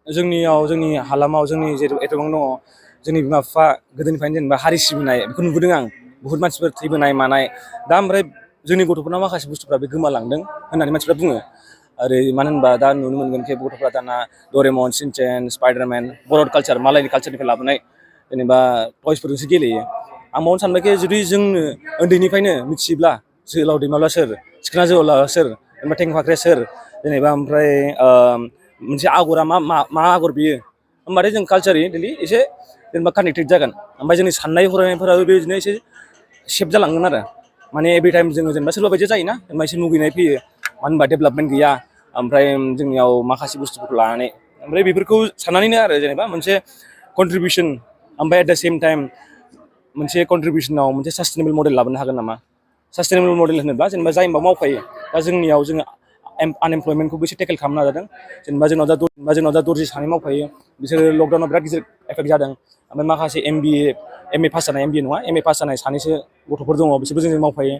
जोंनियाव जोंनि हालामाव जोंनि एथबां दङ जोंनि बिमा बिफा गोदोनिफ्रायनो जेनेबा हारि सिबिनाय बेखौ नुबोदों आं बुहुत मानसिफोर थैबोनाय मानाय दा ओमफ्राय जोंनि गथ'फोरना माखासे बुस्थुफ्रा बे गोमालांदों होननानै मानसिफ्रा बुङो ओरै मानो होनबा दा नुनो मोनगोन कि गथ'फ्रा दाना डरेमन सिनचेन स्पाइडारमेन बर'ड कालचार मालायनि कालचारनिफ्राय लाबोनाय जेनेबा टयसफोरजोंसो गेलेयो आं मावनो सानबायखि जुदि जोंनो उन्दैनिफ्रायनो मिथियोब्ला जोहोलाव दैमालुआ सोर सिखोना जोहोलावआ सोर जेनेबा थेंफाख्रिया सोर जेनेबा ओमफ्राय मोनसे आगरा मा आगर बियो होमबाथाय जों कालचारेलि एसे जेनेबा कानेक्टेड जागोन ओमफ्राय जोंनि साननाय हनायफोराबो बेबायदिनो एसे सेप जालांगोन आरो माने एभ्रि टाइम जोङो जेनेबा सोरबा बायदिया जायोना जेनेबा एसे मुगैनाय फैयो मानो होनबा डेभेलपमेन्ट गैया ओमफ्राय जोंनियाव माखासे बुस्थुफोरखौ लानानै ओमफ्राय बेफोरखौ साननानैनो आरो जेनेबा मोनसे कन्ट्रिबिउसन ओमफ्राय एट द सेम टाइम मोनसे कन्ट्रिबिउसनाव मोनसे सास्टेनेबल मडेल लाबोनो हागोन नामा सास्टेनेबल मडेल होनोब्ला जेनेबा जाय होनबा मावफायो दा जोंनियाव जोङो आनएमप्लयमेन्टखौबो एसे टेकेल खालामनो नाजादों जेनेबा जोंनाव दा दर्जि सानै मावफायो बिसोरो लकडाउनाव बिराद गिदिर एफेक्ट जादों ओमफ्राय माखासे एम ए पास जानाय एम बि ए नङा एम ए पास जानाय सानैसो गथ'फोर दङ बिसोरबो जोंजों मावफायो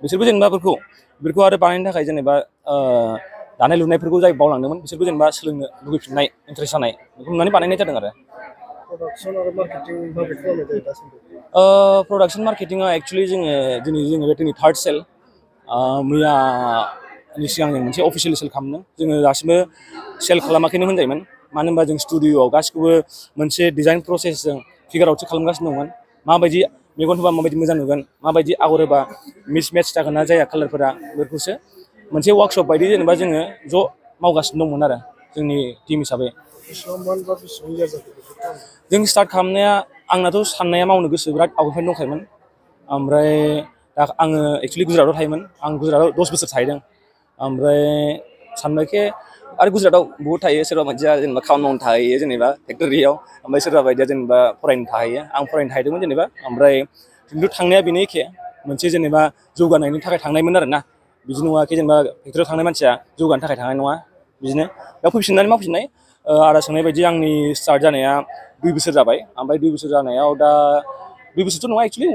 बिसोरबो जेनेबा बेफोरखौ आरो बानायनो थाखाय जेनेबा दानाय लुनायफोरखौ जाय बावलांदोंमोन बिसोरबो जेनेबा सोलोंनो लुगैफिननाय इन्ट्रेस्ट जानाय बेखौ नुनानै बानायनाय जादों आरो प्रडाक्सन मार्केटिंआ एक्सुवेलि जोंनि थार्ड सेल मैयानि सिगां जों मोनसे अफिसियेलि सेल खालामदों जोङो दासिमबो सेल खालामाखैनो होनजायोमोन मानो होनबा जों स्टुडिअ'आव गासिखौबो मोनसे डिजाइन प्रसेसजों फिगार आउटसो खालामगासिनो दंमोन माबायदि मेगन होबा माबायदि मोजां नुगोन माबायदि आगर होबा मिस मेट्स जागोन ना जाया कालारफोरा बेफोरखौसो मोनसे वार्कशप बायदि जेनेबा जोङो ज' मावगासिनो दंमोन आरो जोंनि टिम हिसाबै जों स्टार्ट खालामनाया आंनाथ' साननाया मावनो गोसो बिराद आवगायनिफ्रायनो दंखायोमोन ओमफ्राय दा आङो एक्सुवेलि गुजरातआव थायोमोन आं गुजरातआव 10 बोसोर थाहैदों ओमफ्राय सानबायखि आरो गुजरातआव बहुत थायो सोरबा मानसिया जेनेबा खामानि मावनो थाहैयो जेनेबा फेक्ट'रियाव ओमफ्राय सोरबा बायदिया जेनेबा फरायनो थाहैयो आं फरायनो थाहैदोंमोन जेनेबा ओमफ्राय खिन्थु थांनाया बेनो एखे मोनसे जेनेबा जौगानायनि थाखाय थांनायमोन आरोना बिदि नङाखि जेनेबा फेक्ट'रियाव थांनाय मानसिया जौगानो थाखाय थांनाय नङा बिदिनो बेयाव फैफिननानै मावफिननाय आदा सोंनाय बायदि आंनि स्टार्ट जानाया 2 बोसोर जाबाय ओमफ्राय 2 बोसोर जानायाव दा 2 बोसोरथ' नङा एक्सुवेलि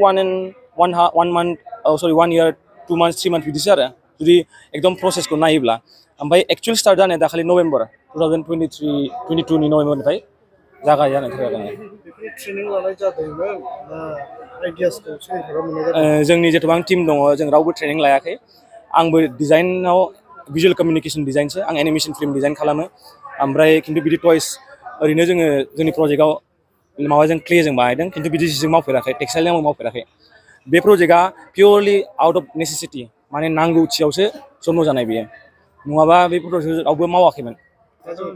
1 इयार 2 मान्थ्स 3 मान्थ्स बिदिसो आरो जुदि एकदम प्रसेसखौ नायोब्ला ओमफ्राय एक्सुवेल स्टार्ट जानाया दाखालि नभेम्बर 2022 नि नभेम्बरनिफ्राय जागाय जानाय जोंनि जेसेबां टिम दङ जों रावबो ट्रेनिं लायाखै आंबो डिजाइनाव भिजुअल कमिउनिकेसन डिजाइनसो आं एनिमेसन फिल्म डिजाइन खालामो ओमफ्राय खिन्थु बिदि टयस ओरैनो जोङो जोंनि प्रजेक्टआव माबाजों क्लेजों बानायदों खिन्थु बिदि जिजों मावफेराखै टेक्सटाइलजों आंबो मावफेराखै बे प्रजेक्टआ पियरलि आउट अफ नेसेसिटि माने नांगौथियावसो जन्म जानाय बेयो नङाबा बे प्रजेक्टखौ रावबो मावाखैमोन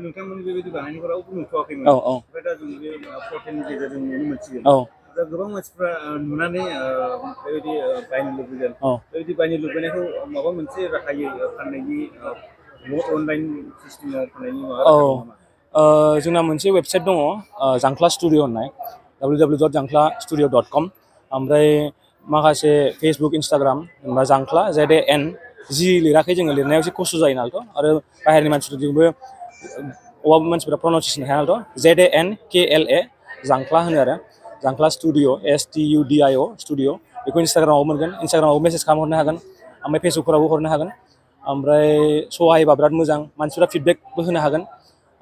नोंथांमोन बेबायदि बानायनायखौ रावबो नुथ'वाखैमोन ओमफ्राय दा जों बे पर्टेलनि गेजेरजों नुनो मोनसिगोन दा गोबां मानसिफ्रा नुनानै बेबायदि बायनो लुबैगोन बेबायदि बायनो लुबैनायखौ माबा मोनसे राहायै फाननायनि अनलाइन सिस्टेमाव फाननायनि माबा जोंना मोनसे वेबसाइट दङ जांख्ला स्टुडिअ होननाय www.jankla.studio.com ओमफ्राय माखासे फेसबुक इन्सटाग्राम जेनेबा जांख्ला ZAN जि लिराखै जोङो लिरनायाव एसे खस्थ' जायो नालाय आरो बाहेरनि मानसिफोरजोंबो अबावबा मानसिफोरा प्रनाउन्सियेसन हाया नालाय ZANKLA जांख्ला होनो आरो जांख्ला स्टुडिअ STUDIO स्टुडिअ बेखौ इन्सटाग्रामाव मोनगोन इन्सटाग्रामाव मेसेज खालामहरनो हागोन ओमफ्राय फेसबुकफोरावबो हरनो हागोन ओमफ्राय सहायबा बिराद मोजां मानसिफोरा फिडबेकबो होनो हागोन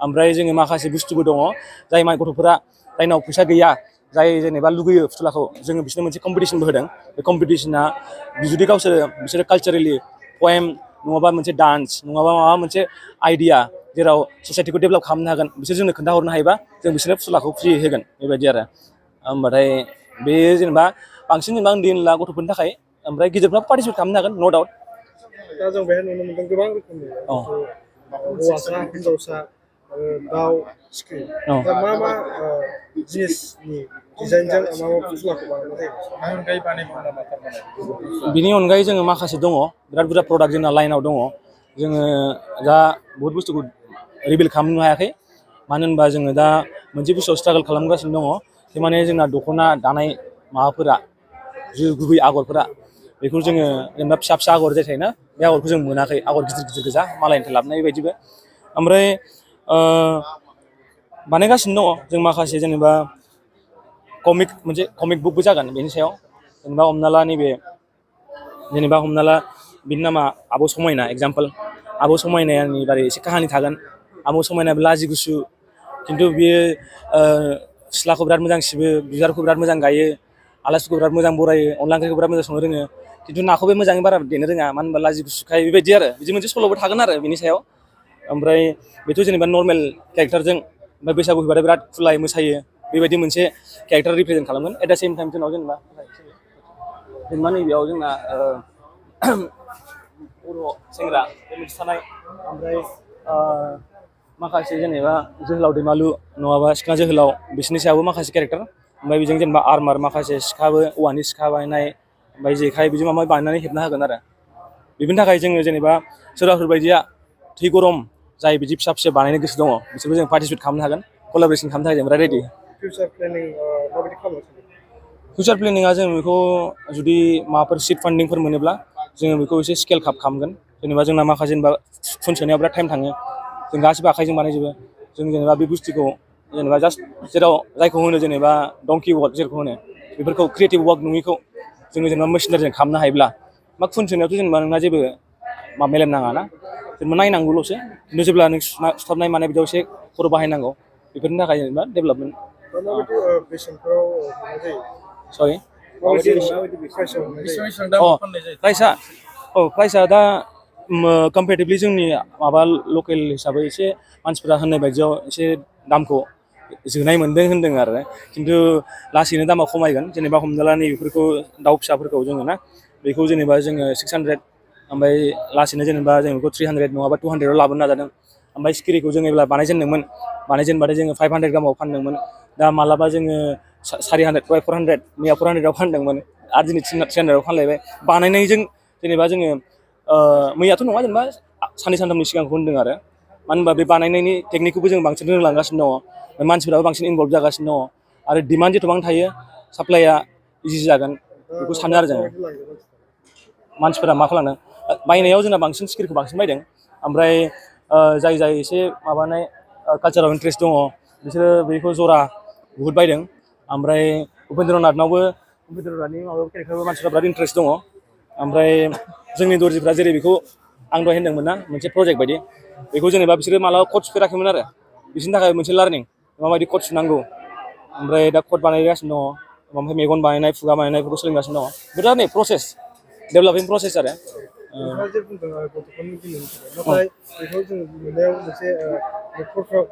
ओमफ्राय जोङो माखासे बुस्थुबो दङ जाय गथ'फोरा जायनाव फैसा गैया जाय जेनेबा लुगैयो फुथुलाखौ जोङो बिसोरनो मोनसे कम्पिटिसनबो होदों बे कम्पिटिसना जुदि बिसोरो कालचारेलि पएम नङाबा मोनसे डान्स नङाबा माबा मोनसे आइडिया जेराव ससाइटिखौ डेभेलप खालामनो हागोन बिसोर जोंनो खोन्थाहरनो हायोबा जों बिसोरनो फुथुलाखौ फ्रि होगोन बेबायदि आरो होमबाथाय बे जेनेबा बांसिन जेनेबा उन्दै उनला गथ'फोरनि थाखाय ओमफ्राय गिदिरफ्रा पार्टिसिपेट खालामनो हागोन न' डाउट दा जों बेहाय नुनो मोनदों गोबां रोखोमनि हौवासा हिनजावसा दाउ स्क्रिन दा मा जिनिसनि डिजाइनजों मा फुथुलाखौ बानायनाय जायो बिनि अनगायै जोङो माखासे दङ बिराद बुरजा प्रडाक्ट जोंना लाइनाव दङ जोङो दा बहुत बुस्थुखौ रिभिल खालामनो हायाखै मानो होनबा जोङो दा मोनसे बुस्थुआव स्ट्रागल खालामगासिनो दङ थारमाने जोंना दख'ना दानाय माबाफोरा गुबै आगरफोरा बेखौ जोङो जेनेबा फिसा फिसा आगर जाय थायोना बे आगरखौ जों मोनाखै आगर गिदिर गिदिर गोजा मालायनिफ्राय लाबोनाय बायदिबो ओमफ्राय बानायगासिनो दङ जों माखासे जेनेबा मोनसे कमिक बुकबो जागोन बेनि सायाव जेनेबा हमना ला बिनि नामा आब' समायना एगजाम्पल आब' समायनानि बारै एसे काहानि थागोन आमुं समायनाबो लाजि गुसु खिन्थु बियो सिथ्लाखौ बिराद मोजां सिबो बिबारखौ बिराद मोजां गायो आलासिखौ बिराद मोजां बरायो अनला ओंख्रिखौ बिराद मोजां संनो रोङो खिन्थु नाखौ बे मोजाङै बारा देनो रोङा मानो होनबा लाजि गुसुखाय बेबायदि आरो बिदि मोनसे सल'बो थागोन आरो बिनि सायाव ओमफ्राय बेथ' जेनेबा नर्मेल केरेक्टारजों ओमफ्राय बैसागु फैबाथाय बिराद खुलायै मोसायो बेबायदि मोनसे केरेक्टार रिप्रेजेन्ट खालामगोन एट दा सेम टाइम जोंनाव जेनेबा नैबेयाव जोंना बर' सेंग्रा बे मोनसे थानाय ओमफ्राय माखासे जेनेबा जोहोलाव दैमालु नङाबा सिख्ला जोहोलाव बिसोरनि सायावबो माखासे केरेक्टार ओमफ्राय बेजों जेनेबा आर्मार माखासे सिखाबो औवानि सिखा बानायनाय ओमफ्राय जेखाइ बिदि माबा बानायनानै हेबना होगोन आरो बेफोरनि थाखाय जोङो जेनेबा सोरबाफोर बायदिया थै गरम जाय बिदि फिसा फिसा बानायनो गोसो दङ बिसोरबो जों पार्टिसिपेट खालामनो हागोन कलाबरेसन खालामनो थाखाय जों बिराद रेडि फिउचार प्लेनिं माबायदि खालामनो सानो फिउचार प्लेनिङा जों बेखौ जुदि माबाफोर सिट फान्डिंफोर मोनोब्ला जोङो बेखौ एसे स्केल काप खालामगोन जेनेबा जोंना माखासे जेनेबा फुन सोनायाव बिराद टाइम थाङो जों गासिबो आखाइजों बानायजोबो जों जेनेबा बे बुस्थुखौ जेनेबा जास्ट जेराव जायखौ होनो जेनेबा डंकि वार्क जेरखौ होनो बेफोरखौ क्रिएटिभ वार्क नङिखौ जोङो जेनेबा मेसिनारिजों खालामनो हायोब्ला मा खुन सोनायावथ' जेनेबा नोंना जेबो मेलेम नाङा ना जेनेबा नायनांगौल'सो खिन्थु जेब्ला नों सुथाबनाय मानाय बिदियाव एसे खर' बाहायनांगौ बेफोरनि थाखाय जेनेबा डेभेलपमेन्ट माबायदि बेसेनफोराव मोननाय जायो सरि प्राइसआव प्राइसआ दा कम्पेरेटिभलि जोंनि माबा लकेल हिसाबै एसे मानसिफ्रा होननाय बायदियाव एसे दामखौ जोनाय मोनदों होनदों आरो खिन्थु लासैनो दामा खमायगोन जेनेबा हमना ला नैबेफोरखौ दाउ फिसाफोरखौ जोङो ना बेखौ जेनेबा जोङो 600 ओमफ्राय लासैनो जेनेबा जों बेखौ 300 नङाबा 200आव लाबोनो नाजादों ओमफ्राय सिखिरिखौ जों जेब्ला बानायजेनदोंमोन बानायजेनबाथाय जोङो 500 गाहामाव फानदोंमोन दा मालाबा जोङो 400 400 मैया 400आव फानदोंमोन आरो दिनै 300आव फानलायबाय बानायनायजों जेनेबा जोङो मैयाथ' नङा जेनेबा साननै सानथामनि सिगांखौ होनदों आरो मानो होनबा बे बानायनायनि टेकनिकखौबो जों बांसिन रोंलांगासिनो दङ मानसिफोराबो बांसिन इनभल्भ जागासिनो दङ आरो डिमान्ड जेसेबां थायो साप्लाइआ इजि जागोन बेखौ सानो आरो जोङो मानसिफोरा मा खालामदों बायनायाव जोंना बांसिन स्किलखौ बांसिन बायदों ओमफ्राय जाय जाय एसे माबानाय कालचाराव इन्ट्रेस्ट दङ बिसोरो बेखौ जरा बुहुत बायदों ओमफ्राय उपेन्द्रनाथनावबो उपेन्द्रनाथनि माबायाव केरेक्टारावबो मानसिफ्रा बिराद इन्ट्रेस्ट दङ ओमफ्राय जोंनि दर्जिफ्रा जेरै बेखौ आं दहाय होनदोंमोन ना मोनसे प्रजेक्ट बायदि बेखौ जेनेबा बिसोरो मालाबा कट सुफेराखैमोन आरो बिसोरनि थाखाय मोनसे लार्निं माबायदि कट सुनांगौ ओमफ्राय दा कट बानायगासिनो दङ ओमफ्राय मेगन बानायनाय खुगा बानायनायफोरखौ सोलोंगासिनो दङ बिराद नै प्रसेस डेभेलपिं प्रसेस आरो नोंथाङा जे बुंदों गथ'फोरनि गेलेनो थाखाय नाथाय बेखौ जों नुनायाव मोनसे न'खरफ्राव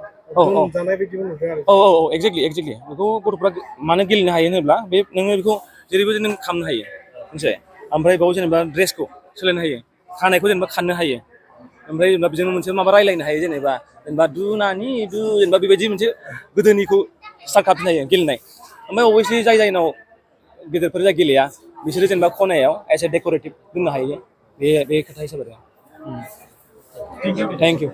जानाय बायदिबो नुदों आरो एक्जेक्टलि बेखौ गथ'फ्रा मानो गेलेनो हायो होनोब्ला बे नोङो बेखौ जेरैबायदि नों खालामनो हायो मोनसे ओमफ्राय बेयाव जेनेबा ड्रेसखौ सोलायनो हायो खानायखौ जेनेबा खाननो हायो ओमफ्राय जेनेबा बेजों मोनसे माबा रायलायनो हायो जेनेबा दु नानि दु जेनेबा बेबायदि मोनसे गोदोनिखौ स्टार्ट खालामनो हायो गेलेनाय ओमफ्राय अबयस्लि जायनाव गेदेरफोर जा गेलेया बिसोरो जेनेबा खनायाव एसे डेक'रेटिभ दोननो हायो बे खोथा हिसाबै थेंक इउ